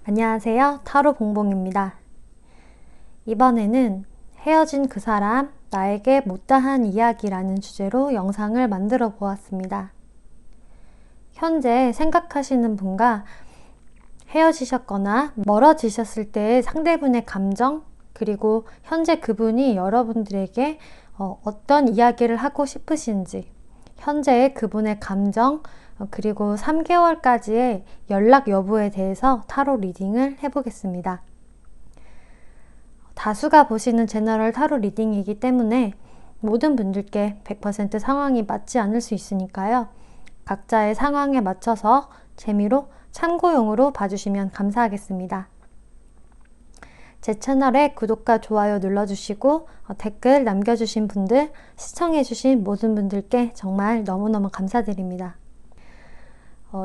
안녕하세요. 타로 봉봉입니다. 이번에는 헤어진 그 사람, 나에게 못다한 이야기라는 주제로 영상을 만들어 보았습니다. 현재 생각하시는 분과 헤어지셨거나 멀어지셨을 때의 상대분의 감정, 그리고 현재 그분이 여러분들에게 어떤 이야기를 하고 싶으신지, 현재의 그분의 감정, 그리고 3개월까지의 연락 여부에 대해서 타로 리딩을 해보겠습니다. 다수가 보시는 제너럴 타로 리딩이기 때문에 모든 분들께 100% 상황이 맞지 않을 수 있으니까요. 각자의 상황에 맞춰서 재미로 참고용으로 봐주시면 감사하겠습니다. 제 채널에 구독과 좋아요 눌러주시고 댓글 남겨주신 분들, 시청해주신 모든 분들께 정말 너무너무 감사드립니다.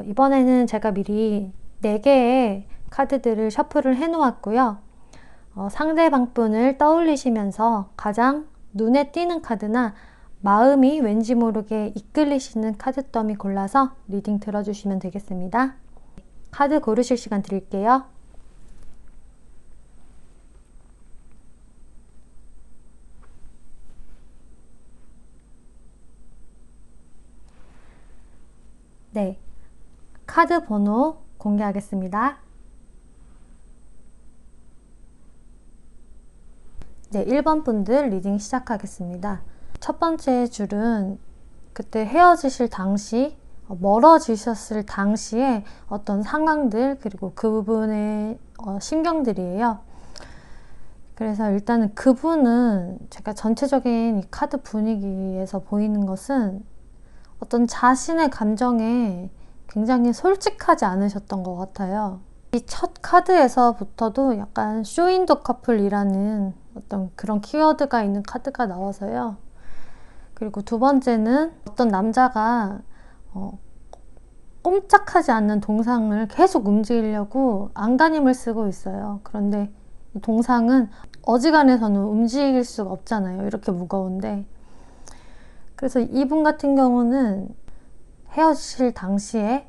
이번에는 제가 미리 4개의 카드들을 셔플을 해놓았고요. 상대방 분을 떠올리시면서 가장 눈에 띄는 카드나 마음이 왠지 모르게 이끌리시는 카드 더미 골라서 리딩 들어주시면 되겠습니다. 카드 고르실 시간 드릴게요. 네, 카드 번호 공개하겠습니다. 네, 1번 분들 리딩 시작하겠습니다. 첫 번째 줄은 그때 헤어지실 당시, 멀어지셨을 당시에 어떤 상황들, 그리고 그분의 심경들이에요. 그래서 일단은 그분은 제가 전체적인 이 카드 분위기에서 보이는 것은 어떤 자신의 감정에 굉장히 솔직하지 않으셨던 것 같아요. 이 첫 카드에서부터도 약간 쇼윈도 커플이라는 어떤 그런 키워드가 있는 카드가 나와서요. 그리고 두 번째는 어떤 남자가 꼼짝하지 않는 동상을 계속 움직이려고 안간힘을 쓰고 있어요. 그런데 이 동상은 어지간해서는 움직일 수가 없잖아요. 이렇게 무거운데. 그래서 이분 같은 경우는 헤어질 당시에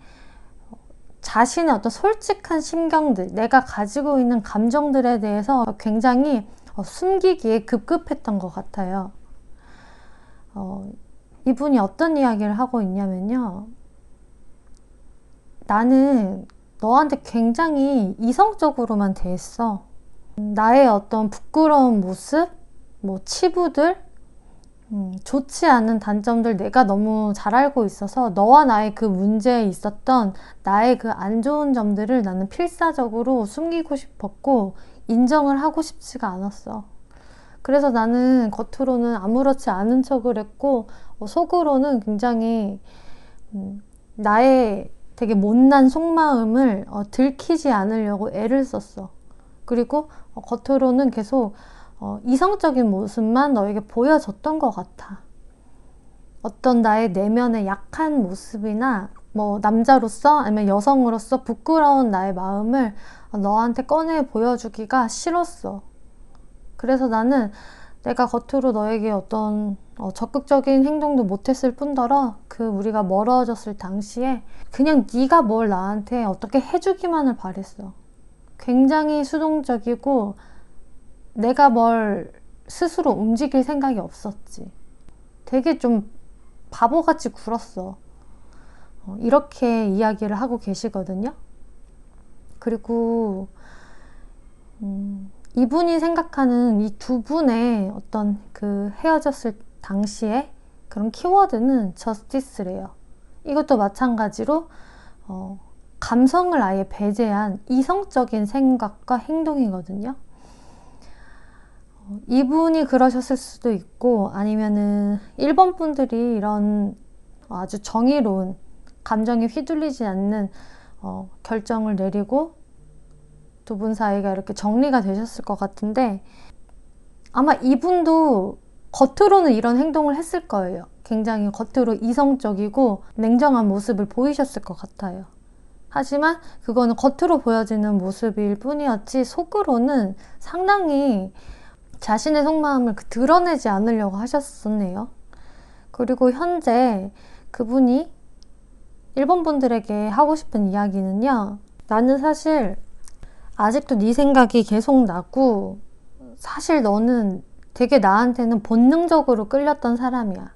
자신의 어떤 솔직한 심경들, 내가 가지고 있는 감정들에 대해서 굉장히 숨기기에 급급했던 것 같아요. 이분이 어떤 이야기를 하고 있냐면요. 나는 너한테 굉장히 이성적으로만 대했어. 나의 어떤 부끄러운 모습, 치부들, 좋지 않은 단점들 내가 너무 잘 알고 있어서 너와 나의 그 문제에 있었던 나의 그 안 좋은 점들을 나는 필사적으로 숨기고 싶었고 인정을 하고 싶지가 않았어. 그래서 나는 겉으로는 아무렇지 않은 척을 했고 속으로는 굉장히 나의 되게 못난 속마음을 들키지 않으려고 애를 썼어. 그리고 겉으로는 계속 이성적인 모습만 너에게 보여줬던 것 같아. 어떤 나의 내면의 약한 모습이나 남자로서 아니면 여성으로서 부끄러운 나의 마음을 너한테 꺼내 보여주기가 싫었어. 그래서 나는 내가 겉으로 너에게 어떤 적극적인 행동도 못했을 뿐더러 우리가 멀어졌을 당시에 그냥 네가 뭘 나한테 어떻게 해주기만을 바랬어. 굉장히 수동적이고 내가 뭘 스스로 움직일 생각이 없었지. 되게 좀 바보같이 굴었어. 이렇게 이야기를 하고 계시거든요. 그리고 이분이 생각하는 이 두 분의 어떤 그 헤어졌을 당시에 그런 키워드는 저스티스래요. 이것도 마찬가지로 감성을 아예 배제한 이성적인 생각과 행동이거든요. 이분이 그러셨을 수도 있고 아니면은 1번 분들이 이런 아주 정의로운 감정에 휘둘리지 않는 결정을 내리고 두 분 사이가 이렇게 정리가 되셨을 것 같은데 아마 이분도 겉으로는 이런 행동을 했을 거예요. 굉장히 겉으로 이성적이고 냉정한 모습을 보이셨을 것 같아요. 하지만 그거는 겉으로 보여지는 모습일 뿐이었지 속으로는 상당히 자신의 속마음을 드러내지 않으려고 하셨었네요. 그리고 현재 그분이 1번 분들에게 하고 싶은 이야기는요. 나는 사실 아직도 네 생각이 계속 나고 사실 너는 되게 나한테는 본능적으로 끌렸던 사람이야.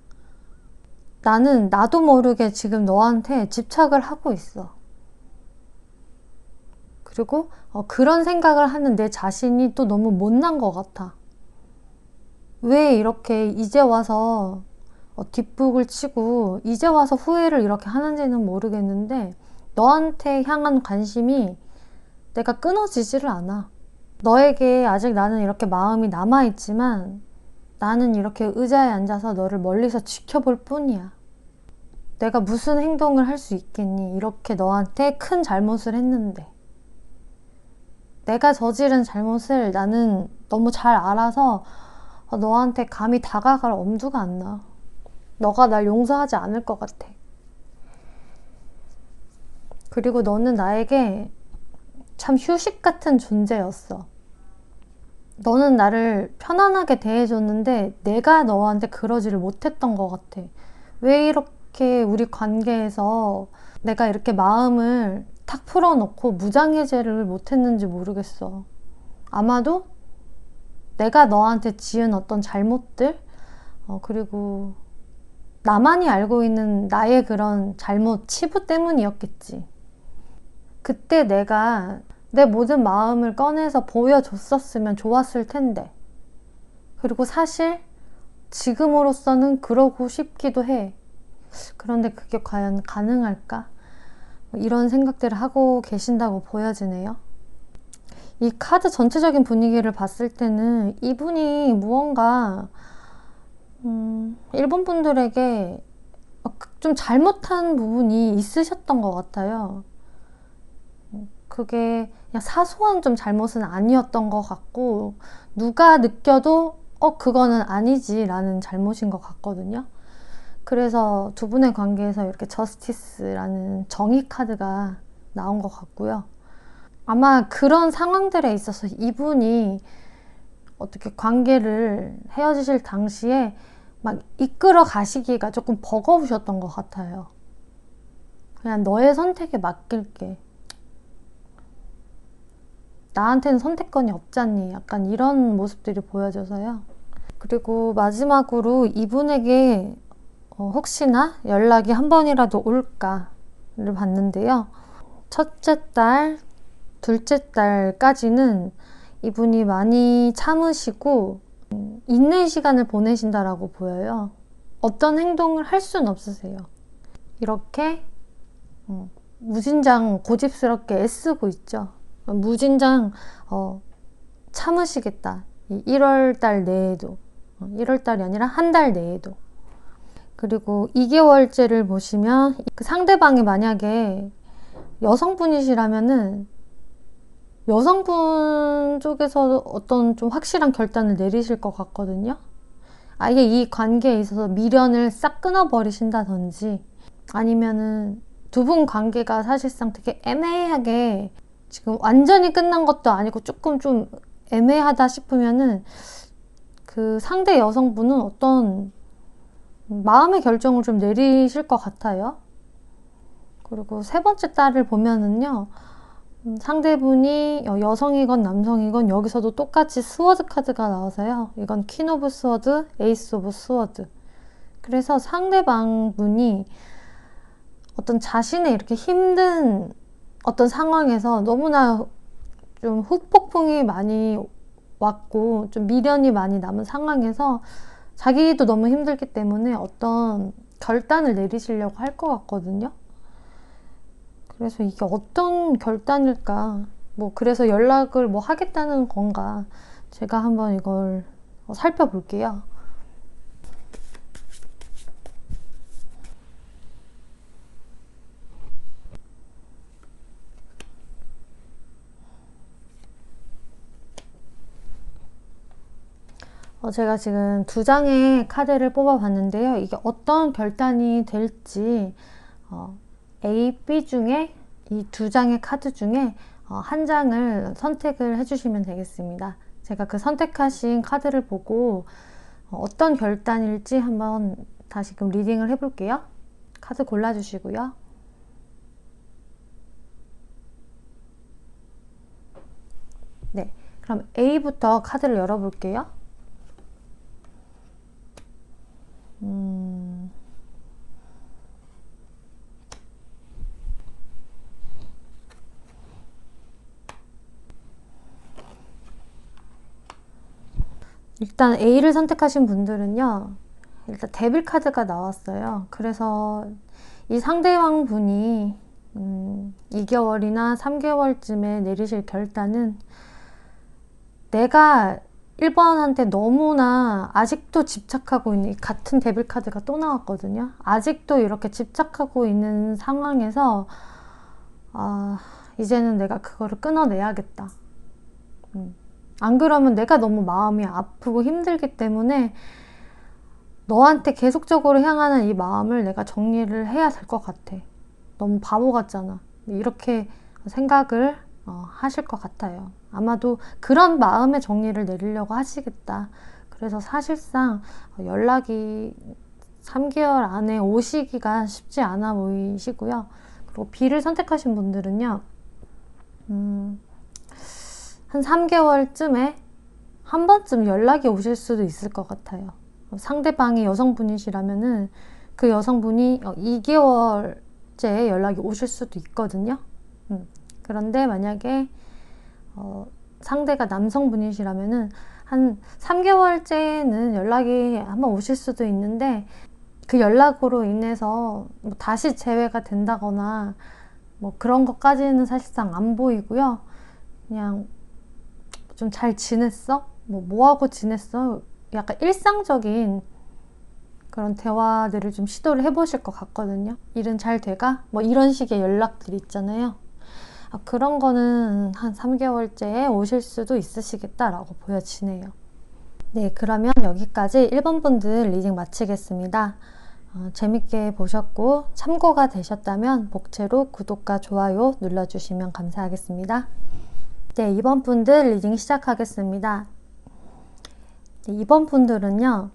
나는 나도 모르게 지금 너한테 집착을 하고 있어. 그리고 그런 생각을 하는 내 자신이 또 너무 못난 것 같아. 왜 이렇게 이제 와서 뒷북을 치고 이제 와서 후회를 이렇게 하는지는 모르겠는데 너한테 향한 관심이 내가 끊어지지를 않아. 너에게 아직 나는 이렇게 마음이 남아있지만 나는 이렇게 의자에 앉아서 너를 멀리서 지켜볼 뿐이야. 내가 무슨 행동을 할 수 있겠니? 이렇게 너한테 큰 잘못을 했는데. 내가 저지른 잘못을 나는 너무 잘 알아서 너한테 감히 다가갈 엄두가 안 나. 너가 날 용서하지 않을 것 같아. 그리고 너는 나에게 참 휴식 같은 존재였어. 너는 나를 편안하게 대해줬는데 내가 너한테 그러지를 못했던 것 같아. 왜 이렇게 우리 관계에서 내가 이렇게 마음을 탁 풀어놓고 무장해제를 못했는지 모르겠어. 아마도 내가 너한테 지은 어떤 잘못들, 그리고 나만이 알고 있는 나의 그런 잘못, 치부 때문이었겠지. 그때 내가 내 모든 마음을 꺼내서 보여줬었으면 좋았을 텐데. 그리고 사실 지금으로서는 그러고 싶기도 해. 그런데 그게 과연 가능할까? 이런 생각들을 하고 계신다고 보여지네요. 이 카드 전체적인 분위기를 봤을 때는 이분이 무언가 일본 분들에게 좀 잘못한 부분이 있으셨던 것 같아요. 그게 그냥 사소한 좀 잘못은 아니었던 것 같고 누가 느껴도 그거는 아니지 라는 잘못인 것 같거든요. 그래서 두 분의 관계에서 이렇게 저스티스라는 정의 카드가 나온 것 같고요. 아마 그런 상황들에 있어서 이분이 어떻게 관계를 헤어지실 당시에 막 이끌어 가시기가 조금 버거우셨던 것 같아요. 그냥 너의 선택에 맡길게. 나한테는 선택권이 없잖니. 약간 이런 모습들이 보여져서요. 그리고 마지막으로 이분에게 혹시나 연락이 한 번이라도 올까를 봤는데요. 첫째 딸, 둘째 딸까지는 이분이 많이 참으시고 인내의 시간을 보내신다라고 보여요. 어떤 행동을 할 수는 없으세요. 이렇게 무진장 고집스럽게 애쓰고 있죠. 무진장 참으시겠다. 1월달 내에도 1월달이 아니라 한 달 내에도. 그리고 2개월째를 보시면 그 상대방이 만약에 여성분이시라면은 여성분 쪽에서 어떤 좀 확실한 결단을 내리실 것 같거든요. 아예 이 관계에 있어서 미련을 싹 끊어버리신다든지 아니면은 두 분 관계가 사실상 되게 애매하게 지금 완전히 끝난 것도 아니고 조금 좀 애매하다 싶으면은 그 상대 여성분은 어떤 마음의 결정을 좀 내리실 것 같아요. 그리고 세 번째 딸을 보면은요. 상대분이 여성이건 남성이건 여기서도 똑같이 스워드 카드가 나와서요. 이건 퀸 오브 스워드, 에이스 오브 스워드. 그래서 상대방 분이 어떤 자신의 이렇게 힘든 어떤 상황에서 너무나 좀 후폭풍이 많이 왔고 좀 미련이 많이 남은 상황에서 자기도 너무 힘들기 때문에 어떤 결단을 내리시려고 할 것 같거든요. 그래서 이게 어떤 결단일까? 그래서 연락을 하겠다는 건가? 제가 한번 이걸 살펴볼게요. 제가 지금 두 장의 카드를 뽑아봤는데요. 이게 어떤 결단이 될지 A, B 중에 이 두 장의 카드 중에 한 장을 선택을 해주시면 되겠습니다. 제가 그 선택하신 카드를 보고 어떤 결단일지 한번 다시금 리딩을 해볼게요. 카드 골라주시고요. 네, 그럼 A부터 카드를 열어볼게요. 일단 A를 선택하신 분들은요, 일단 데빌 카드가 나왔어요. 그래서 이 상대방 분이 2개월이나 3개월쯤에 내리실 결단은 내가 1번한테 너무나 아직도 집착하고 있는, 같은 데빌 카드가 또 나왔거든요. 아직도 이렇게 집착하고 있는 상황에서 이제는 내가 그거를 끊어내야겠다. 안 그러면 내가 너무 마음이 아프고 힘들기 때문에 너한테 계속적으로 향하는 이 마음을 내가 정리를 해야 될 것 같아. 너무 바보 같잖아. 이렇게 생각을 하실 것 같아요. 아마도 그런 마음의 정리를 내리려고 하시겠다. 그래서 사실상 연락이 3개월 안에 오시기가 쉽지 않아 보이시고요. 그리고 B를 선택하신 분들은요, 한 3개월쯤에 한 번쯤 연락이 오실 수도 있을 것 같아요. 상대방이 여성분이시라면은 그 여성분이 2개월째 연락이 오실 수도 있거든요. 그런데 만약에 상대가 남성분이시라면은 한 3개월째는 연락이 한번 오실 수도 있는데 그 연락으로 인해서 뭐 다시 재회가 된다거나 뭐 그런 것까지는 사실상 안 보이고요. 그냥 좀 잘 지냈어? 뭐 하고 지냈어? 약간 일상적인 그런 대화들을 좀 시도를 해보실 것 같거든요. 일은 잘 돼가? 뭐 이런 식의 연락들이 있잖아요. 그런 거는 한 3개월째에 오실 수도 있으시겠다라고 보여지네요. 네, 그러면 여기까지 1번 분들 리딩 마치겠습니다. 재밌게 보셨고 참고가 되셨다면 복채로 구독과 좋아요 눌러주시면 감사하겠습니다. 네, 2번 분들 리딩 시작하겠습니다. 네, 2번 분들은요,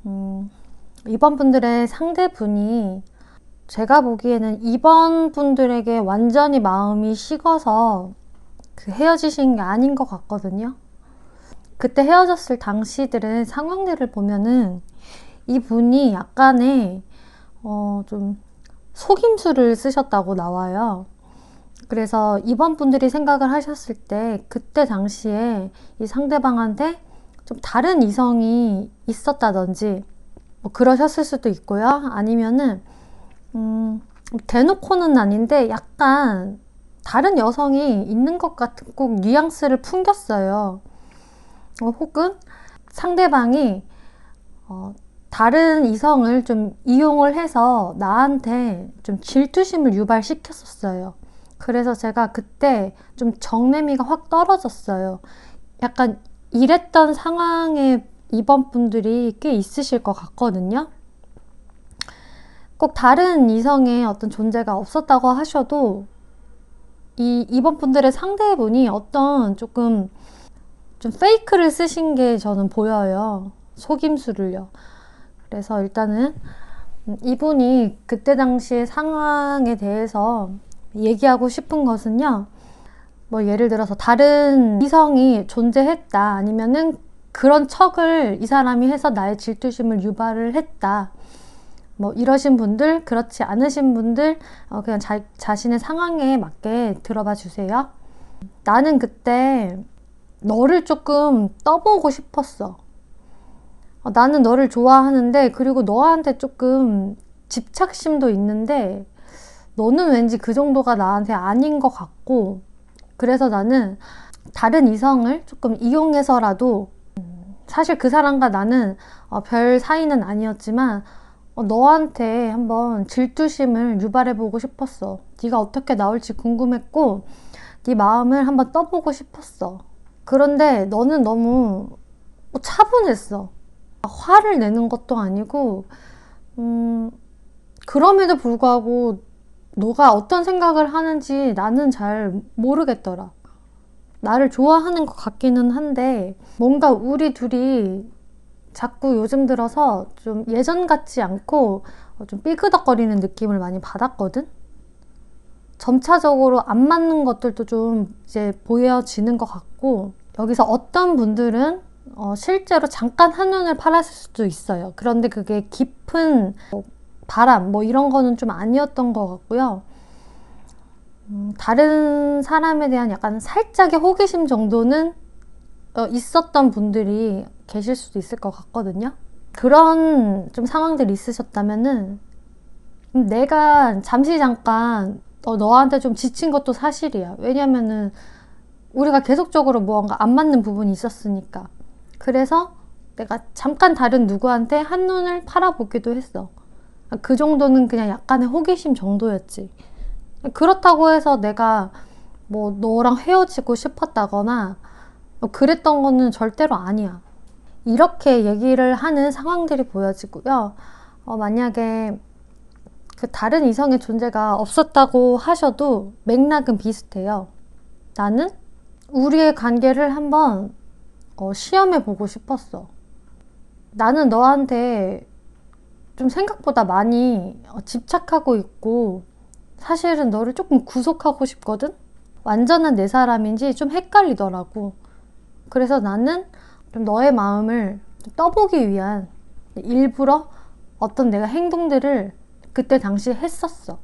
2번 분들의 상대분이 제가 보기에는 2번 분들에게 완전히 마음이 식어서 헤어지신 게 아닌 것 같거든요. 그때 헤어졌을 당시들의 상황들을 보면은 이분이 약간의 좀 속임수를 쓰셨다고 나와요. 그래서 2번 분들이 생각을 하셨을 때 그때 당시에 이 상대방한테 좀 다른 이성이 있었다든지 뭐 그러셨을 수도 있고요. 아니면은 대놓고는 아닌데 약간 다른 여성이 있는 것 같은 꼭 뉘앙스를 풍겼어요. 혹은 상대방이 다른 이성을 좀 이용을 해서 나한테 좀 질투심을 유발시켰었어요. 그래서 제가 그때 좀 정내미가 확 떨어졌어요. 약간 이랬던 상황에 2번 분들이 꽤 있으실 것 같거든요. 꼭 다른 이성의 어떤 존재가 없었다고 하셔도 이 2번 분들의 상대분이 어떤 조금 좀 페이크를 쓰신 게 저는 보여요. 속임수를요. 그래서 일단은 이분이 그때 당시의 상황에 대해서 얘기하고 싶은 것은요, 뭐 예를 들어서 다른 이성이 존재했다, 아니면은 그런 척을 이 사람이 해서 나의 질투심을 유발을 했다, 뭐 이러신 분들, 그렇지 않으신 분들 그냥 자신의 상황에 맞게 들어봐 주세요. 나는 그때 너를 조금 떠보고 싶었어. 나는 너를 좋아하는데, 그리고 너한테 조금 집착심도 있는데 너는 왠지 그 정도가 나한테 아닌 것 같고, 그래서 나는 다른 이성을 조금 이용해서라도, 사실 그 사람과 나는 별 사이는 아니었지만 너한테 한번 질투심을 유발해보고 싶었어. 네가 어떻게 나올지 궁금했고 네 마음을 한번 떠보고 싶었어. 그런데 너는 너무 차분했어. 화를 내는 것도 아니고 그럼에도 불구하고 너가 어떤 생각을 하는지 나는 잘 모르겠더라. 나를 좋아하는 것 같기는 한데 뭔가 우리 둘이 자꾸 요즘 들어서 좀 예전 같지 않고 좀 삐그덕거리는 느낌을 많이 받았거든? 점차적으로 안 맞는 것들도 좀 이제 보여지는 것 같고, 여기서 어떤 분들은 실제로 잠깐 한눈을 팔았을 수도 있어요. 그런데 그게 깊은 바람 뭐 이런 거는 좀 아니었던 것 같고요. 다른 사람에 대한 약간 살짝의 호기심 정도는 있었던 분들이 계실 수도 있을 것 같거든요. 그런 좀 상황들이 있으셨다면은 내가 잠시 잠깐 너한테 좀 지친 것도 사실이야. 왜냐면은 우리가 계속적으로 무언가 안 맞는 부분이 있었으니까. 그래서 내가 잠깐 다른 누구한테 한눈을 팔아보기도 했어. 그 정도는 그냥 약간의 호기심 정도였지. 그렇다고 해서 내가 뭐 너랑 헤어지고 싶었다거나 그랬던 거는 절대로 아니야. 이렇게 얘기를 하는 상황들이 보여지고요. 만약에 그 다른 이성의 존재가 없었다고 하셔도 맥락은 비슷해요. 나는 우리의 관계를 한번 시험해 보고 싶었어. 나는 너한테 좀 생각보다 많이 집착하고 있고, 사실은 너를 조금 구속하고 싶거든? 완전한 내 사람인지 좀 헷갈리더라고. 그래서 나는 좀 너의 마음을 떠보기 위한 일부러 어떤 내가 행동들을 그때 당시에 했었어.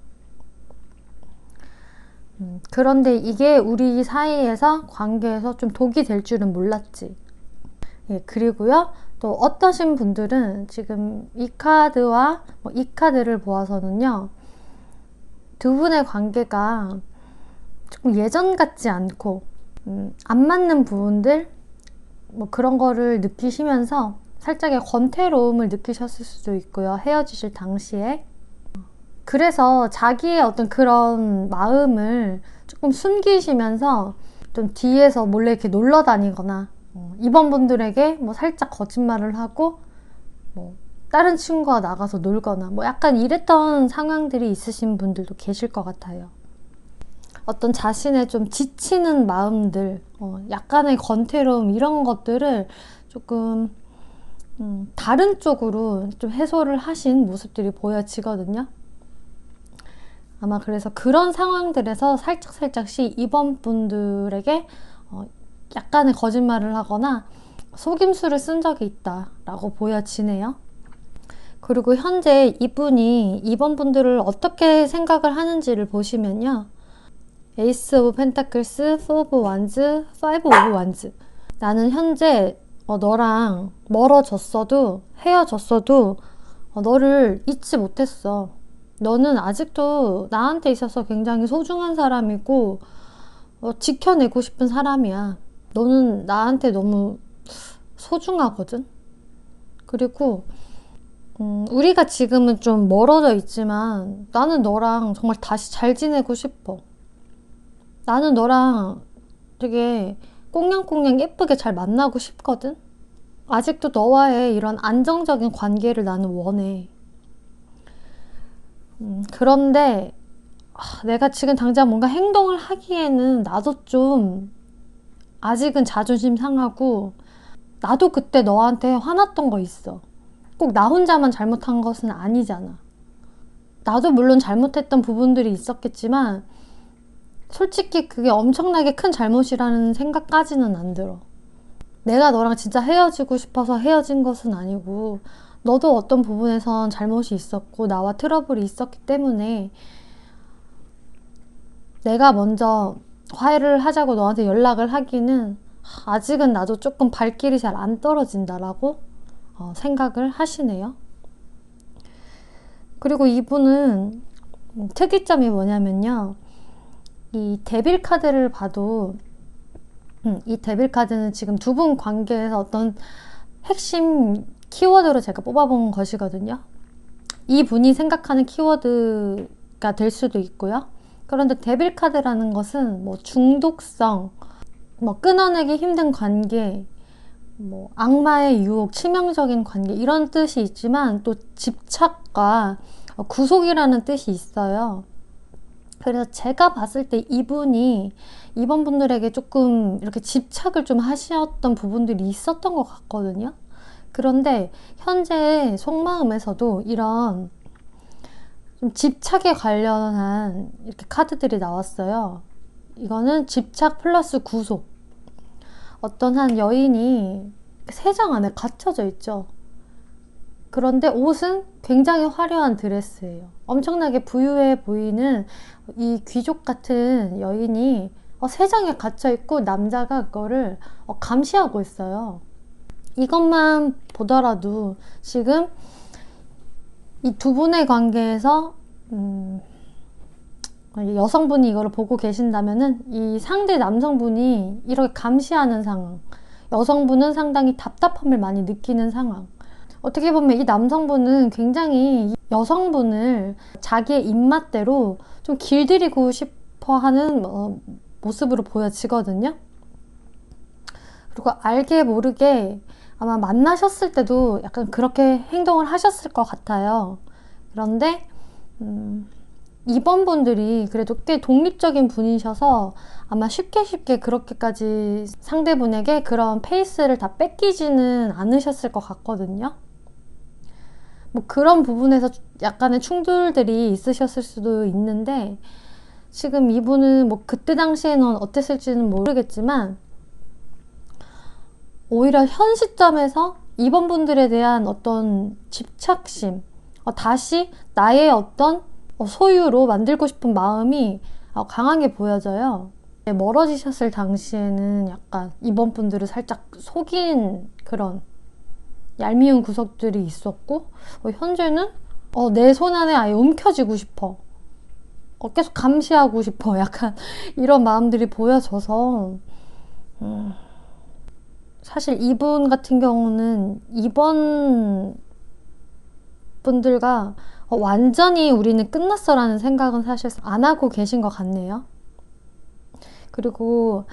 그런데 이게 우리 사이에서 관계에서 좀 독이 될 줄은 몰랐지. 예, 그리고요. 또 어떠신 분들은 지금 이 카드와 이 카드를 보아서는요. 두 분의 관계가 조금 예전 같지 않고 안 맞는 부분들 뭐 그런 거를 느끼시면서 살짝의 권태로움을 느끼셨을 수도 있고요. 헤어지실 당시에. 그래서 자기의 어떤 그런 마음을 조금 숨기시면서 좀 뒤에서 몰래 이렇게 놀러 다니거나 이번 분들에게 뭐 살짝 거짓말을 하고 뭐 다른 친구와 나가서 놀거나 뭐 약간 이랬던 상황들이 있으신 분들도 계실 것 같아요. 어떤 자신의 좀 지치는 마음들, 약간의 권태로움 이런 것들을 조금 다른 쪽으로 좀 해소를 하신 모습들이 보여지거든요. 아마 그래서 그런 상황들에서 살짝씩 이번 분들에게 약간의 거짓말을 하거나 속임수를 쓴 적이 있다라고 보여지네요. 그리고 현재 이분이 이번 분들을 어떻게 생각을 하는지를 보시면요. 에이스 오브 펜타클스, 4 오브 완즈, 5 오브 완즈. 나는 현재 너랑 멀어졌어도 헤어졌어도 너를 잊지 못했어. 너는 아직도 나한테 있어서 굉장히 소중한 사람이고 지켜내고 싶은 사람이야. 너는 나한테 너무 소중하거든. 그리고 우리가 지금은 좀 멀어져 있지만 나는 너랑 정말 다시 잘 지내고 싶어. 나는 너랑 되게 꽁냥꽁냥 예쁘게 잘 만나고 싶거든. 아직도 너와의 이런 안정적인 관계를 나는 원해. 그런데 내가 지금 당장 뭔가 행동을 하기에는 나도 좀 아직은 자존심 상하고 나도 그때 너한테 화났던 거 있어. 꼭 나 혼자만 잘못한 것은 아니잖아. 나도 물론 잘못했던 부분들이 있었겠지만 솔직히 그게 엄청나게 큰 잘못이라는 생각까지는 안 들어. 내가 너랑 진짜 헤어지고 싶어서 헤어진 것은 아니고 너도 어떤 부분에선 잘못이 있었고 나와 트러블이 있었기 때문에 내가 먼저 화해를 하자고 너한테 연락을 하기는 아직은 나도 조금 발길이 잘 안 떨어진다라고 생각을 하시네요. 그리고 이분은 특이점이 뭐냐면요. 이 데빌 카드를 봐도 이 데빌 카드는 지금 두 분 관계에서 어떤 핵심 키워드로 제가 뽑아본 것이거든요. 이 분이 생각하는 키워드가 될 수도 있고요. 그런데 데빌 카드라는 것은 뭐 중독성, 뭐 끊어내기 힘든 관계, 뭐 악마의 유혹, 치명적인 관계 이런 뜻이 있지만 또 집착과 구속이라는 뜻이 있어요. 그래서 제가 봤을 때 이분이 이번 분들에게 조금 이렇게 집착을 좀 하셨던 부분들이 있었던 것 같거든요. 그런데 현재 속마음에서도 이런 좀 집착에 관련한 이렇게 카드들이 나왔어요. 이거는 집착 플러스 구속. 어떤 한 여인이 세장 안에 갇혀져 있죠. 그런데 옷은 굉장히 화려한 드레스예요. 엄청나게 부유해 보이는 이 귀족 같은 여인이 세장에 갇혀 있고 남자가 그거를 감시하고 있어요. 이것만 보더라도 지금 이 두 분의 관계에서 여성분이 이거를 보고 계신다면은 이 상대 남성분이 이렇게 감시하는 상황, 여성분은 상당히 답답함을 많이 느끼는 상황. 어떻게 보면 이 남성분은 굉장히 여성분을 자기의 입맛대로 좀 길들이고 싶어 하는 모습으로 보여지거든요. 그리고 알게 모르게 아마 만나셨을 때도 약간 그렇게 행동을 하셨을 것 같아요. 그런데 이번 분들이 그래도 꽤 독립적인 분이셔서 아마 쉽게 그렇게까지 상대분에게 그런 페이스를 다 뺏기지는 않으셨을 것 같거든요. 뭐 그런 부분에서 약간의 충돌들이 있으셨을 수도 있는데, 지금 이분은 뭐 그때 당시에는 어땠을지는 모르겠지만 오히려 현 시점에서 이번 분들에 대한 어떤 집착심, 다시 나의 어떤 소유로 만들고 싶은 마음이 강하게 보여져요. 멀어지셨을 당시에는 약간 이번 분들을 살짝 속인 그런 얄미운 구석들이 있었고, 현재는 내 손 안에 아예 움켜쥐고 싶어, 계속 감시하고 싶어, 약간 이런 마음들이 보여져서 사실 이분 같은 경우는 이번 분들과 완전히 우리는 끝났어 라는 생각은 사실 안 하고 계신 것 같네요. 그리고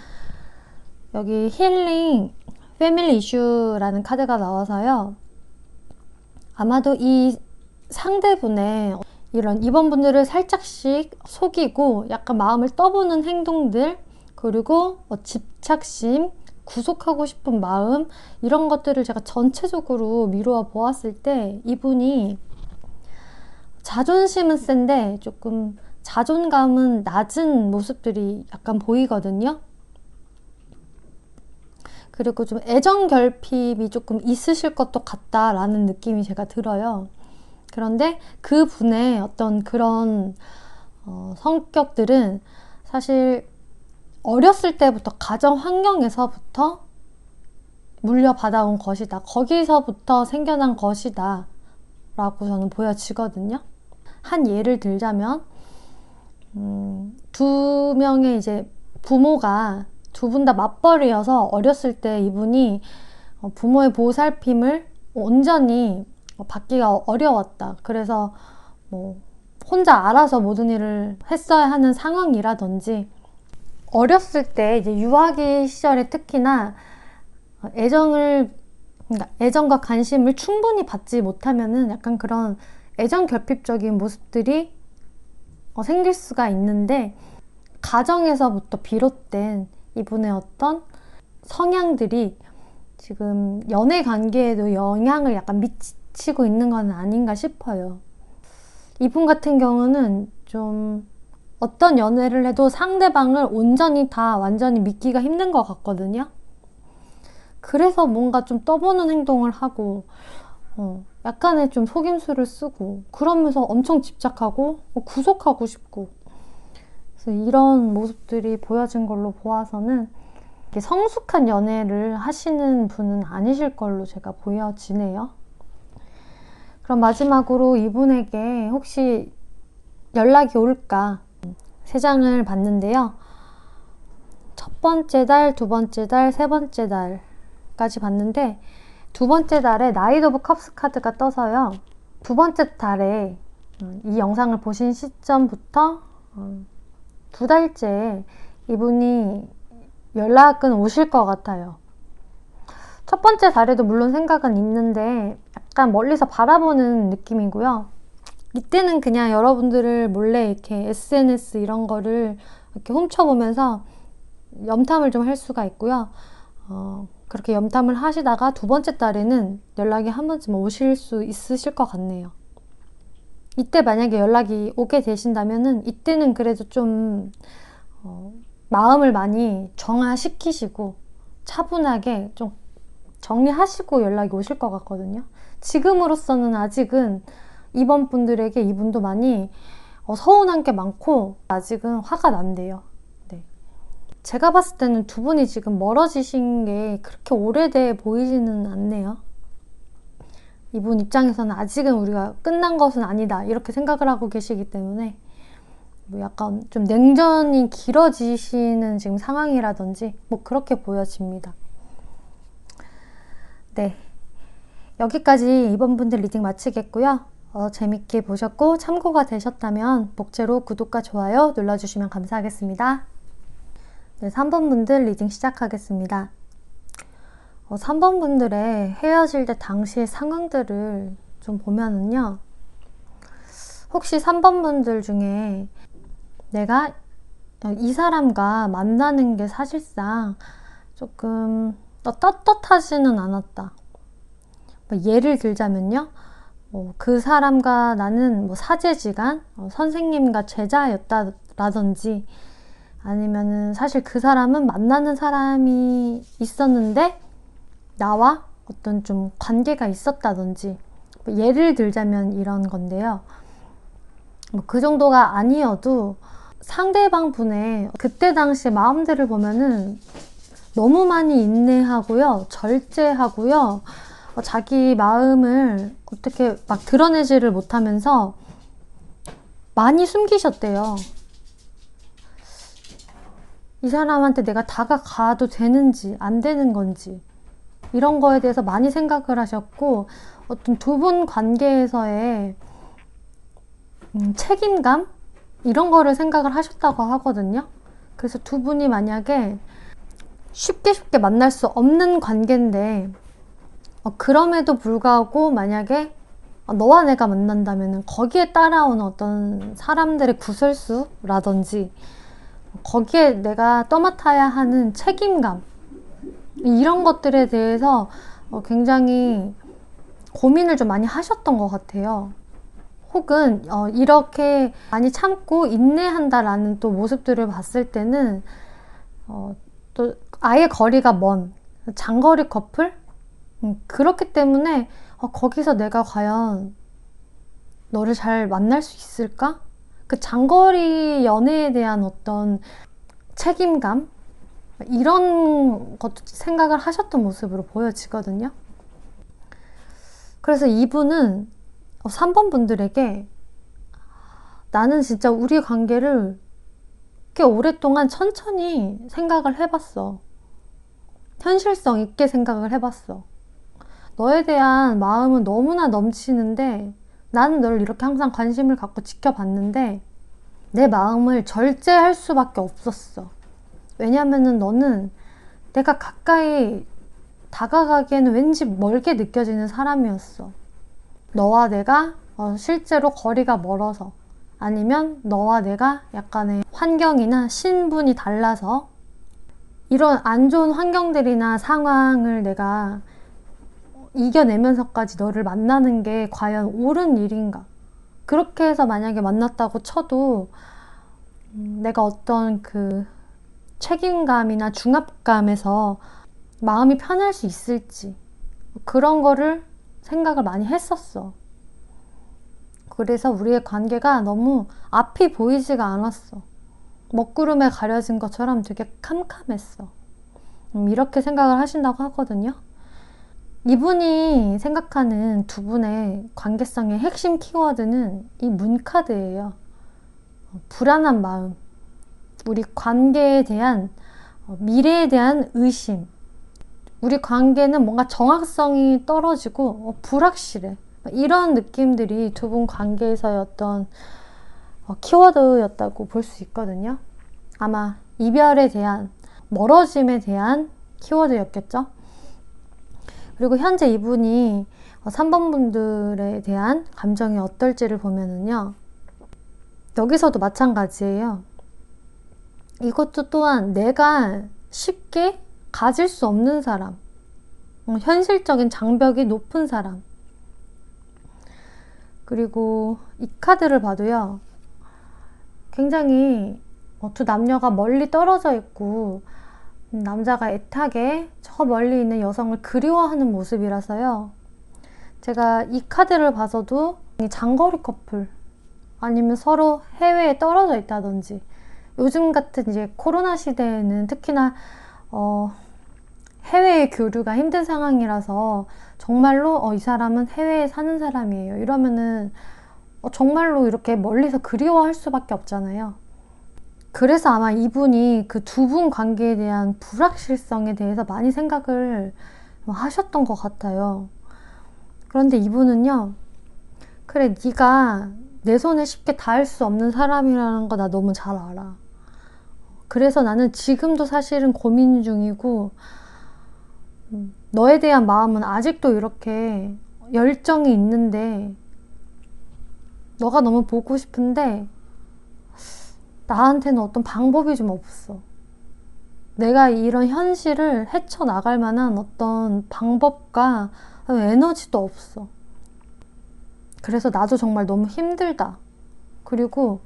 여기 힐링 패밀리 이슈라는 카드가 나와서요, 아마도 이 상대분의 이런 이번 분들을 살짝씩 속이고 약간 마음을 떠보는 행동들, 그리고 집착심, 구속하고 싶은 마음, 이런 것들을 제가 전체적으로 미루어 보았을 때 이분이 자존심은 센데 조금 자존감은 낮은 모습들이 약간 보이거든요. 그리고 좀 애정 결핍이 조금 있으실 것도 같다라는 느낌이 제가 들어요. 그런데 그 분의 어떤 그런 성격들은 사실 어렸을 때부터 가정 환경에서부터 물려받아온 것이다, 거기서부터 생겨난 것이다 라고 저는 보여지거든요. 한 예를 들자면 두 명의 이제 부모가 두 분 다 맞벌이여서 어렸을 때 이분이 부모의 보살핌을 온전히 받기가 어려웠다. 그래서 뭐 혼자 알아서 모든 일을 했어야 하는 상황이라든지, 어렸을 때 이제 유아기 시절에 특히나 애정과 관심을 충분히 받지 못하면은 약간 그런 애정 결핍적인 모습들이 생길 수가 있는데, 가정에서부터 비롯된 이분의 어떤 성향들이 지금 연애 관계에도 영향을 약간 미치고 있는 건 아닌가 싶어요. 이분 같은 경우는 좀 어떤 연애를 해도 상대방을 온전히 다 완전히 믿기가 힘든 것 같거든요. 그래서 뭔가 좀 떠보는 행동을 하고 약간의 좀 속임수를 쓰고 그러면서 엄청 집착하고 구속하고 싶고, 그래서 이런 모습들이 보여진 걸로 보아서는 성숙한 연애를 하시는 분은 아니실 걸로 제가 보여지네요. 그럼 마지막으로 이분에게 혹시 연락이 올까? 3장을 봤는데요. 첫 번째 달, 두 번째 달, 세 번째 달까지 봤는데, 두 번째 달에 나이트 오브 컵스 카드가 떠서요, 두 번째 달에 이 영상을 보신 시점부터 2달째 이분이 연락은 오실 것 같아요. 첫 번째 달에도 물론 생각은 있는데 약간 멀리서 바라보는 느낌이고요. 이때는 그냥 여러분들을 몰래 이렇게 SNS 이런 거를 이렇게 훔쳐보면서 염탐을 좀 할 수가 있고요. 그렇게 염탐을 하시다가 두 번째 달에는 연락이 한 번쯤 오실 수 있으실 것 같네요. 이때 만약에 연락이 오게 되신다면은 이때는 그래도 좀 마음을 많이 정화시키시고 차분하게 좀 정리하시고 연락이 오실 것 같거든요. 지금으로서는 아직은 이번 분들에게 이분도 많이 서운한 게 많고 아직은 화가 난대요. 네. 제가 봤을 때는 두 분이 지금 멀어지신 게 그렇게 오래돼 보이지는 않네요. 이분 입장에서는 아직은 우리가 끝난 것은 아니다 이렇게 생각을 하고 계시기 때문에 뭐 약간 좀 냉전이 길어지시는 지금 상황이라든지 뭐 그렇게 보여집니다. 네, 여기까지 이번 분들 리딩 마치겠고요. 재밌게 보셨고 참고가 되셨다면 복제로 구독과 좋아요 눌러주시면 감사하겠습니다. 네, 3번 분들 리딩 시작하겠습니다. 3번 분들의 헤어질 때 당시의 상황들을 좀 보면은요, 혹시 3번 분들 중에 내가 이 사람과 만나는 게 사실상 조금 떳떳하지는 않았다. 뭐 예를 들자면요, 그 사람과 나는 뭐 사제지간, 선생님과 제자였다라든지, 아니면은 사실 그 사람은 만나는 사람이 있었는데 나와 어떤 좀 관계가 있었다든지, 뭐 예를 들자면 이런 건데요. 뭐 그 정도가 아니어도 상대방 분의 그때 당시 마음들을 보면은 너무 많이 인내하고요, 절제하고요, 자기 마음을 어떻게 막 드러내지를 못하면서 많이 숨기셨대요. 이 사람한테 내가 다가가도 되는지 안 되는 건지 이런 거에 대해서 많이 생각을 하셨고, 어떤 두 분 관계에서의 책임감? 이런 거를 생각을 하셨다고 하거든요. 그래서 두 분이 만약에 쉽게 만날 수 없는 관계인데 그럼에도 불구하고 만약에 너와 내가 만난다면 거기에 따라오는 어떤 사람들의 구설수라든지 거기에 내가 떠맡아야 하는 책임감, 이런 것들에 대해서 굉장히 고민을 좀 많이 하셨던 것 같아요. 혹은 이렇게 많이 참고 인내한다라는 또 모습들을 봤을 때는 또 아예 거리가 먼 장거리 커플? 그렇기 때문에 거기서 내가 과연 너를 잘 만날 수 있을까? 그 장거리 연애에 대한 어떤 책임감? 이런 것도 생각을 하셨던 모습으로 보여지거든요. 그래서 이분은 3번 분들에게 나는 진짜 우리 관계를 꽤 오랫동안 천천히 생각을 해봤어. 현실성 있게 생각을 해봤어. 너에 대한 마음은 너무나 넘치는데 나는 너를 이렇게 항상 관심을 갖고 지켜봤는데 내 마음을 절제할 수밖에 없었어. 왜냐면은 너는 내가 가까이 다가가기에는 왠지 멀게 느껴지는 사람이었어. 너와 내가 실제로 거리가 멀어서, 아니면 너와 내가 약간의 환경이나 신분이 달라서 이런 안 좋은 환경들이나 상황을 내가 이겨내면서까지 너를 만나는 게 과연 옳은 일인가? 그렇게 해서 만약에 만났다고 쳐도 내가 어떤 그 책임감이나 중압감에서 마음이 편할 수 있을지, 그런 거를 생각을 많이 했었어. 그래서 우리의 관계가 너무 앞이 보이지가 않았어. 먹구름에 가려진 것처럼 되게 캄캄했어. 이렇게 생각을 하신다고 하거든요. 이분이 생각하는 두 분의 관계성의 핵심 키워드는 이 문카드예요. 불안한 마음, 우리 관계에 대한 미래에 대한 의심, 우리 관계는 뭔가 정확성이 떨어지고 불확실해. 이런 느낌들이 두 분 관계에서의 어떤 키워드였다고 볼 수 있거든요. 아마 이별에 대한, 멀어짐에 대한 키워드였겠죠. 그리고 현재 이분이 3번 분들에 대한 감정이 어떨지를 보면은요, 여기서도 마찬가지예요. 이것도 또한 내가 쉽게 가질 수 없는 사람, 현실적인 장벽이 높은 사람, 그리고 이 카드를 봐도요, 굉장히 두 남녀가 멀리 떨어져 있고 남자가 애타게 저 멀리 있는 여성을 그리워하는 모습이라서요, 제가 이 카드를 봐서도 장거리 커플 아니면 서로 해외에 떨어져 있다든지, 요즘 같은 이제 코로나 시대에는 특히나 해외의 교류가 힘든 상황이라서 정말로 이 사람은 해외에 사는 사람이에요 이러면은 정말로 이렇게 멀리서 그리워할 수밖에 없잖아요. 그래서 아마 이분이 그 두 분 관계에 대한 불확실성에 대해서 많이 생각을 하셨던 것 같아요. 그런데 이분은요, 그래, 네가 내 손에 쉽게 닿을 수 없는 사람이라는 거 나 너무 잘 알아. 그래서 나는 지금도 사실은 고민 중이고, 너에 대한 마음은 아직도 이렇게 열정이 있는데, 너가 너무 보고 싶은데 나한테는 어떤 방법이 좀 없어. 내가 이런 현실을 헤쳐나갈 만한 어떤 방법과 에너지도 없어. 그래서 나도 정말 너무 힘들다. 그리고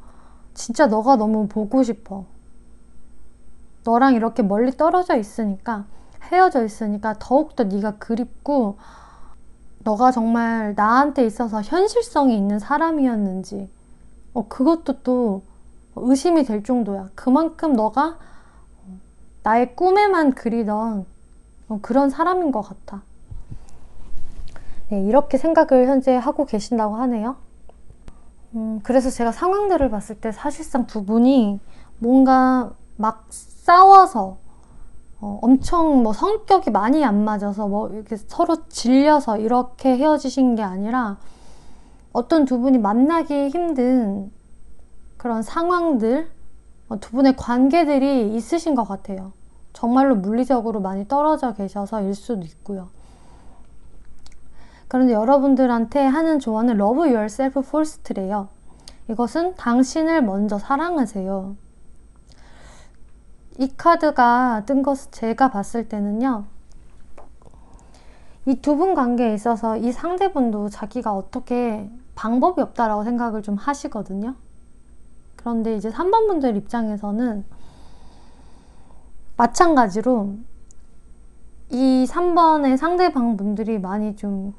진짜 너가 너무 보고 싶어. 너랑 이렇게 멀리 떨어져 있으니까, 헤어져 있으니까 더욱더 네가 그립고, 너가 정말 나한테 있어서 현실성이 있는 사람이었는지 그것도 또 의심이 될 정도야. 그만큼 너가 나의 꿈에만 그리던 그런 사람인 것 같아. 네, 이렇게 생각을 현재 하고 계신다고 하네요. 그래서 제가 상황들을 봤을 때 사실상 두 분이 뭔가 막 싸워서 엄청 뭐 성격이 많이 안 맞아서 뭐 이렇게 서로 질려서 이렇게 헤어지신 게 아니라, 어떤 두 분이 만나기 힘든 그런 상황들, 두 분의 관계들이 있으신 것 같아요. 정말로 물리적으로 많이 떨어져 계셔서일 수도 있고요. 그런데 여러분들한테 하는 조언은 Love yourself first래요. 이것은 당신을 먼저 사랑하세요. 이 카드가 뜬 것을 제가 봤을 때는요, 이 두 분 관계에 있어서 이 상대분도 자기가 어떻게 방법이 없다라고 생각을 좀 하시거든요. 그런데 이제 3번 분들 입장에서는 마찬가지로 이 3번의 상대방 분들이 많이 좀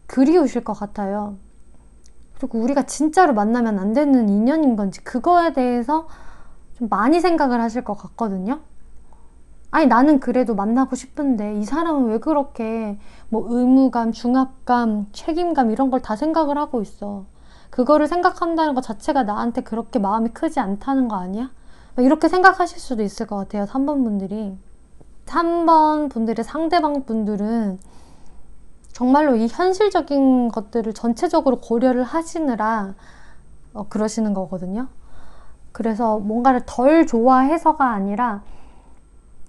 그리우실 것 같아요. 그리고 우리가 진짜로 만나면 안 되는 인연인 건지 그거에 대해서 좀 많이 생각을 하실 것 같거든요. 아니, 나는 그래도 만나고 싶은데 이 사람은 왜 그렇게 뭐 의무감, 중압감, 책임감 이런 걸 다 생각을 하고 있어. 그거를 생각한다는 것 자체가 나한테 그렇게 마음이 크지 않다는 거 아니야? 이렇게 생각하실 수도 있을 것 같아요, 3번 분들이. 3번 분들의 상대방 분들은 정말로 이 현실적인 것들을 전체적으로 고려를 하시느라 그러시는 거거든요. 그래서 뭔가를 덜 좋아해서가 아니라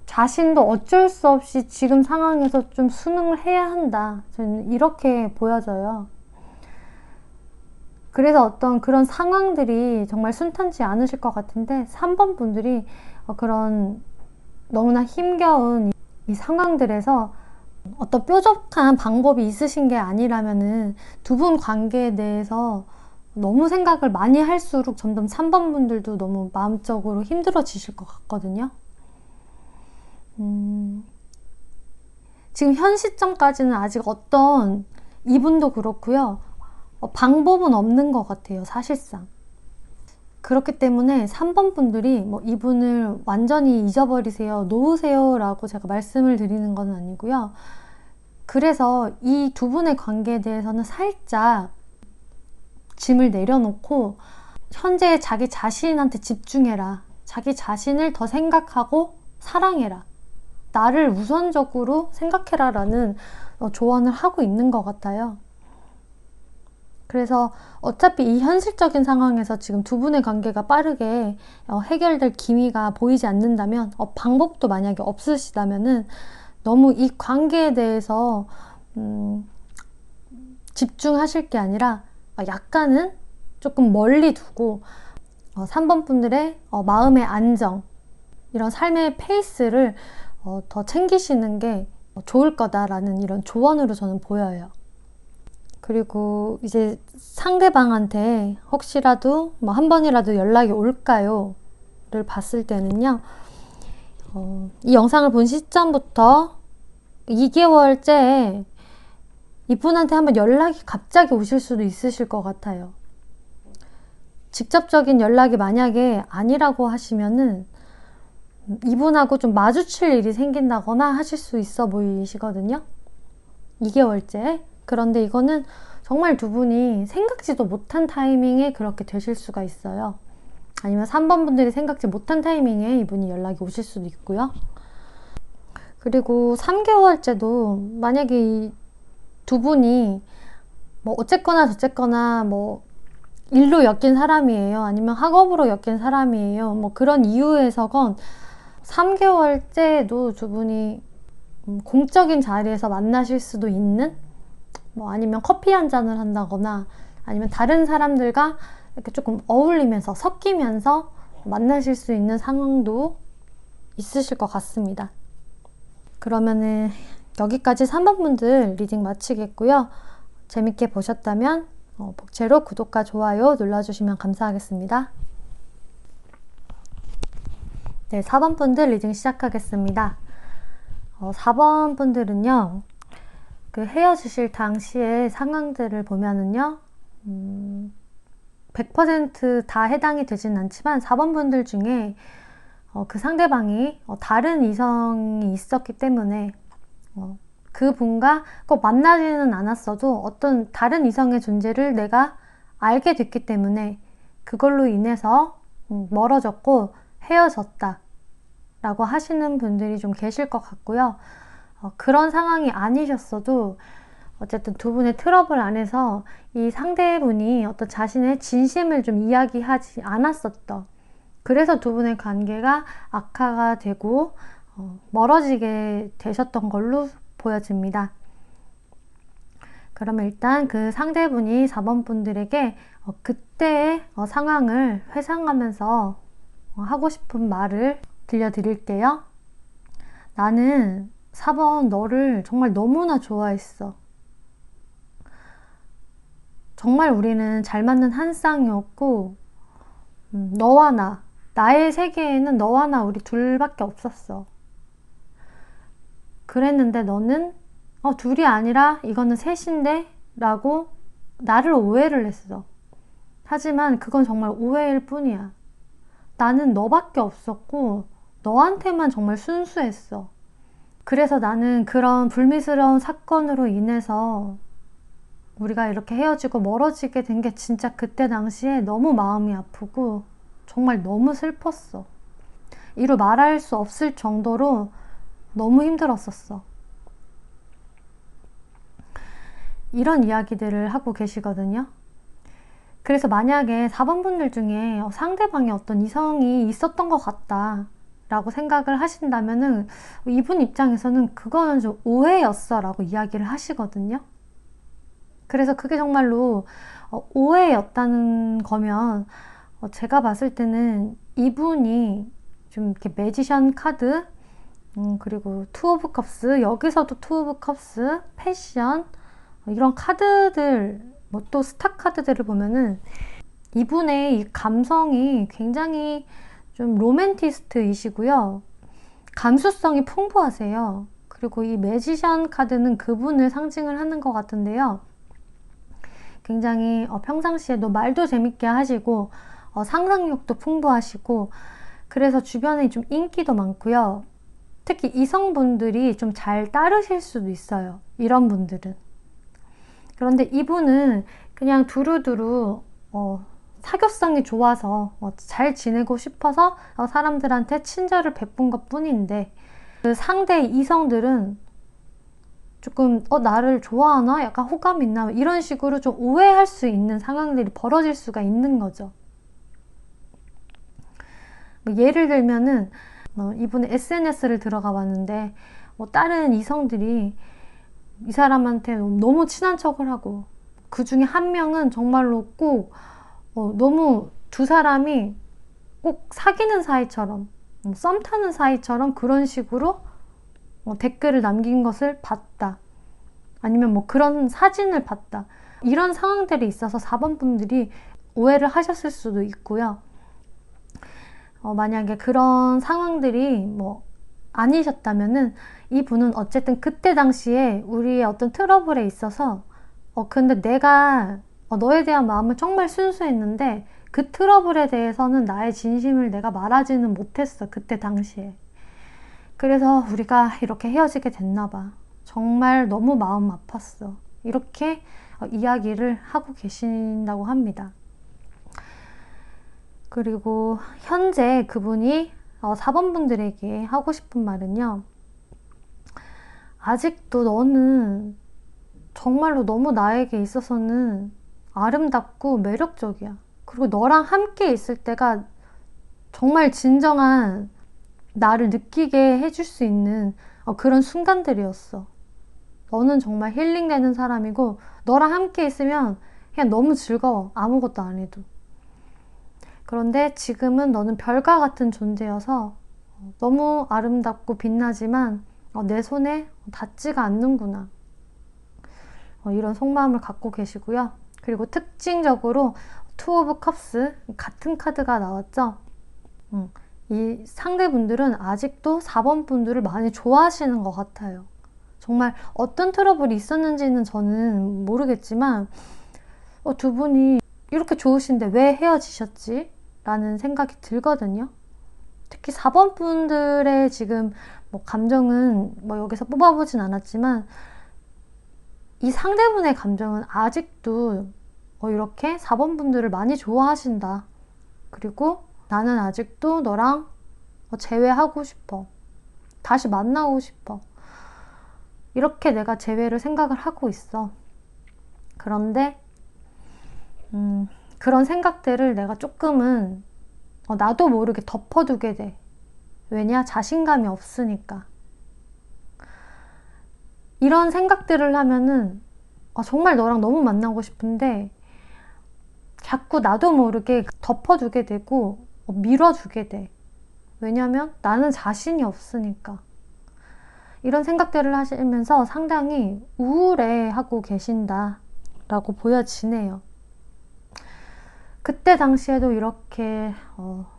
자신도 어쩔 수 없이 지금 상황에서 좀 수능을 해야 한다, 저는 이렇게 보여져요. 그래서 어떤 그런 상황들이 정말 순탄치 않으실 것 같은데, 3번 분들이 그런 너무나 힘겨운 이 상황들에서 어떤 뾰족한 방법이 있으신 게 아니라면은 두 분 관계에 대해서 너무 생각을 많이 할수록 점점 3번 분들도 너무 마음적으로 힘들어지실 것 같거든요. 지금 현 시점까지는 아직 어떤, 이분도 그렇고요, 방법은 없는 것 같아요, 사실상. 그렇기 때문에 3번 분들이 뭐 이분을 완전히 잊어버리세요, 놓으세요 라고 제가 말씀을 드리는 건 아니고요. 그래서 이 두 분의 관계에 대해서는 살짝 짐을 내려놓고 현재 자기 자신한테 집중해라. 자기 자신을 더 생각하고 사랑해라. 나를 우선적으로 생각해라 라는 조언을 하고 있는 것 같아요. 그래서 어차피 이 현실적인 상황에서 지금 두 분의 관계가 빠르게 해결될 기미가 보이지 않는다면, 방법도 만약에 없으시다면은 너무 이 관계에 대해서 집중하실 게 아니라 약간은 조금 멀리 두고 3번 분들의 마음의 안정, 이런 삶의 페이스를 더 챙기시는 게 좋을 거다라는 이런 조언으로 저는 보여요. 그리고 이제 상대방한테 혹시라도 뭐 한 번이라도 연락이 올까요? 를 봤을 때는요. 이 영상을 본 시점부터 2개월째 이분한테 한번 연락이 갑자기 오실 수도 있으실 것 같아요. 직접적인 연락이 만약에 아니라고 하시면은 이분하고 좀 마주칠 일이 생긴다거나 하실 수 있어 보이시거든요. 2개월째. 그런데 이거는 정말 두 분이 생각지도 못한 타이밍에 그렇게 되실 수가 있어요. 아니면 3번 분들이 생각지 못한 타이밍에 이분이 연락이 오실 수도 있고요. 그리고 3개월째도 만약에 이 두 분이 뭐 어쨌거나 저쨌거나 뭐 일로 엮인 사람이에요. 아니면 학업으로 엮인 사람이에요. 뭐 그런 이유에서건 3개월째도 두 분이 공적인 자리에서 만나실 수도 있는, 뭐 아니면 커피 한 잔을 한다거나 아니면 다른 사람들과 이렇게 조금 어울리면서 섞이면서 만나실 수 있는 상황도 있으실 것 같습니다. 그러면은 여기까지 3번 분들 리딩 마치겠고요. 재밌게 보셨다면 복채로 구독과 좋아요 눌러주시면 감사하겠습니다. 네, 4번 분들 리딩 시작하겠습니다. 4번 분들은요, 그 헤어지실 당시의 상황들을 보면은요, 100% 해당이 되진 않지만 4번 분들 중에 그 상대방이 다른 이성이 있었기 때문에 그분과 꼭 만나지는 않았어도 어떤 다른 이성의 존재를 내가 알게 됐기 때문에 그걸로 인해서 멀어졌고 헤어졌다 라고 하시는 분들이 좀 계실 것 같고요. 그런 상황이 아니셨어도 어쨌든 두 분의 트러블 안에서 이 상대분이 어떤 자신의 진심을 좀 이야기하지 않았었던, 그래서 두 분의 관계가 악화가 되고 멀어지게 되셨던 걸로 보여집니다. 그러면 일단 그 상대분이 4번 분들에게 그때의 상황을 회상하면서 하고 싶은 말을 들려드릴게요. 나는 4번 너를 정말 너무나 좋아했어. 정말 우리는 잘 맞는 한 쌍이었고 너와 나, 나의 세계에는 너와 나 우리 둘밖에 없었어. 그랬는데 너는 둘이 아니라 이거는 셋인데? 라고 나를 오해를 했어. 하지만 그건 정말 오해일 뿐이야. 나는 너밖에 없었고 너한테만 정말 순수했어. 그래서 나는 그런 불미스러운 사건으로 인해서 우리가 이렇게 헤어지고 멀어지게 된 게 진짜 그때 당시에 너무 마음이 아프고 정말 너무 슬펐어. 이루 말할 수 없을 정도로 너무 힘들었었어. 이런 이야기들을 하고 계시거든요. 그래서 만약에 4번 분들 중에 상대방이 어떤 이성이 있었던 것 같다 라고 생각을 하신다면은 이분 입장에서는 그거는 좀 오해였어 라고 이야기를 하시거든요. 그래서 그게 정말로 오해였다는 거면 제가 봤을 때는 이분이 좀 이렇게 매지션 카드, 그리고 투 오브 컵스, 여기서도 투 오브 컵스, 패션, 이런 카드들, 뭐 또 스타 카드들을 보면은 이분의 이 감성이 굉장히 좀 로맨티스트이시고요. 감수성이 풍부하세요. 그리고 이 매지션 카드는 그분을 상징을 하는 것 같은데요. 굉장히 평상시에도 말도 재밌게 하시고 상상력도 풍부하시고, 그래서 주변에 좀 인기도 많고요. 특히 이성분들이 좀 잘 따르실 수도 있어요. 이런 분들은. 그런데 이분은 그냥 두루두루 사교성이 좋아서 잘 지내고 싶어서 사람들한테 친절을 베푼 것 뿐인데, 그 상대 이성들은 조금 나를 좋아하나? 약간 호감 있나? 이런 식으로 좀 오해할 수 있는 상황들이 벌어질 수가 있는 거죠. 뭐 예를 들면은 이분은 SNS를 들어가 봤는데 다른 이성들이 이 사람한테 너무 친한 척을 하고, 그 중에 한 명은 정말로 꼭 너무 두 사람이 꼭 사귀는 사이처럼, 썸 타는 사이처럼 그런 식으로 댓글을 남긴 것을 봤다. 아니면 뭐 그런 사진을 봤다. 이런 상황들이 있어서 4번 분들이 오해를 하셨을 수도 있고요. 만약에 그런 상황들이 뭐 아니셨다면은 이분은 어쨌든 그때 당시에 우리의 어떤 트러블에 있어서 근데 내가 너에 대한 마음은 정말 순수했는데 그 트러블에 대해서는 나의 진심을 내가 말하지는 못했어. 그때 당시에. 그래서 우리가 이렇게 헤어지게 됐나 봐. 정말 너무 마음 아팠어. 이렇게 이야기를 하고 계신다고 합니다. 그리고 현재 그분이 4번 분들에게 하고 싶은 말은요. 아직도 너는 정말로 너무 나에게 있어서는 아름답고 매력적이야. 그리고 너랑 함께 있을 때가 정말 진정한 나를 느끼게 해줄 수 있는 그런 순간들이었어. 너는 정말 힐링되는 사람이고 너랑 함께 있으면 그냥 너무 즐거워. 아무것도 안 해도. 그런데 지금은 너는 별과 같은 존재여서 너무 아름답고 빛나지만 내 손에 닿지가 않는구나. 이런 속마음을 갖고 계시고요. 그리고 특징적으로 투 오브 컵스 같은 카드가 나왔죠. 이 상대분들은 아직도 4번 분들을 많이 좋아하시는 것 같아요. 정말 어떤 트러블이 있었는지는 저는 모르겠지만 두 분이 이렇게 좋으신데 왜 헤어지셨지? 라는 생각이 들거든요. 특히 4번 분들의 지금 뭐 감정은 뭐 여기서 뽑아보진 않았지만 이 상대분의 감정은 아직도 이렇게 4번 분들을 많이 좋아하신다. 그리고 나는 아직도 너랑 재회하고 싶어. 다시 만나고 싶어. 이렇게 내가 재회를 생각을 하고 있어. 그런데 그런 생각들을 내가 조금은 나도 모르게 덮어두게 돼. 왜냐? 자신감이 없으니까. 이런 생각들을 하면은 정말 너랑 너무 만나고 싶은데 자꾸 나도 모르게 덮어두게 되고 밀어두게 돼. 왜냐면 나는 자신이 없으니까. 이런 생각들을 하시면서 상당히 우울해하고 계신다라고 보여지네요. 그때 당시에도 이렇게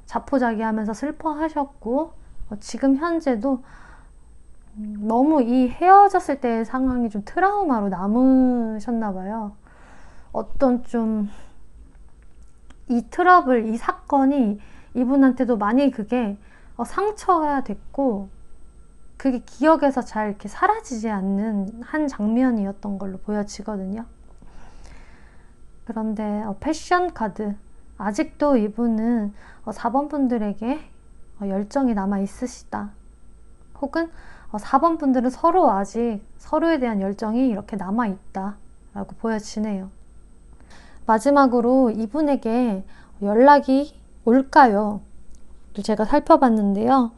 자포자기하면서 슬퍼하셨고 지금 현재도 너무 이 헤어졌을 때의 상황이 좀 트라우마로 남으셨나 봐요. 어떤 좀 이 트러블, 이 사건이 이분한테도 많이 그게 상처가 됐고 그게 기억에서 잘 이렇게 사라지지 않는 한 장면이었던 걸로 보여지거든요. 그런데 패션 카드, 아직도 이분은 4번 분들에게 열정이 남아 있으시다. 혹은 4번 분들은 서로 아직 서로에 대한 열정이 이렇게 남아 있다 라고 보여지네요. 마지막으로 이분에게 연락이 올까요? 제가 살펴봤는데요.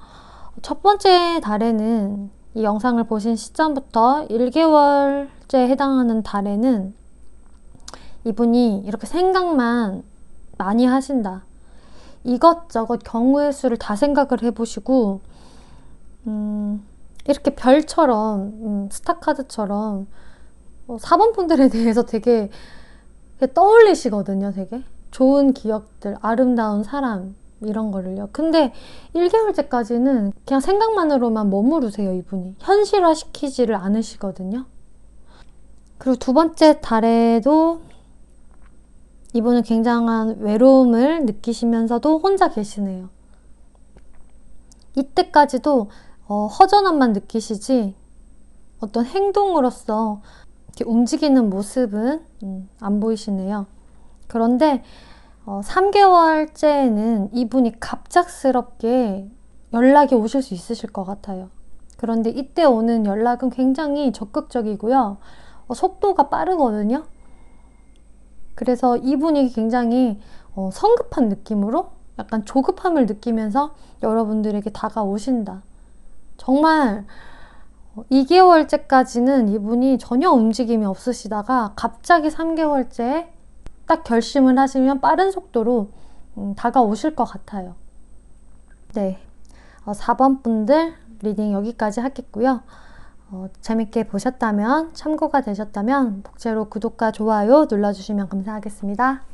첫 번째 달에는 이 영상을 보신 시점부터 1개월째 해당하는 달에는 이분이 이렇게 생각만 많이 하신다. 이것저것 경우의 수를 다 생각을 해보시고 이렇게 별처럼 스타카드처럼 4번 분들에 대해서 되게 떠올리시거든요. 되게 좋은 기억들, 아름다운 사람 이런 거를요. 근데 1개월째까지는 그냥 생각만으로만 머무르세요. 이분이 현실화시키지를 않으시거든요. 그리고 두 번째 달에도 이분은 굉장한 외로움을 느끼시면서도 혼자 계시네요. 이때까지도 허전함만 느끼시지 어떤 행동으로서 이렇게 움직이는 모습은 안 보이시네요. 그런데 3개월째에는 이분이 갑작스럽게 연락이 오실 수 있으실 것 같아요. 그런데 이때 오는 연락은 굉장히 적극적이고요. 속도가 빠르거든요. 그래서 이분이 굉장히 성급한 느낌으로 약간 조급함을 느끼면서 여러분들에게 다가오신다. 정말 2개월째까지는 이분이 전혀 움직임이 없으시다가 갑자기 3개월째에 딱 결심을 하시면 빠른 속도로 다가오실 것 같아요. 네, 4번 분들 리딩 여기까지 하겠고요. 재밌게 보셨다면, 참고가 되셨다면 복제로 구독과 좋아요 눌러주시면 감사하겠습니다.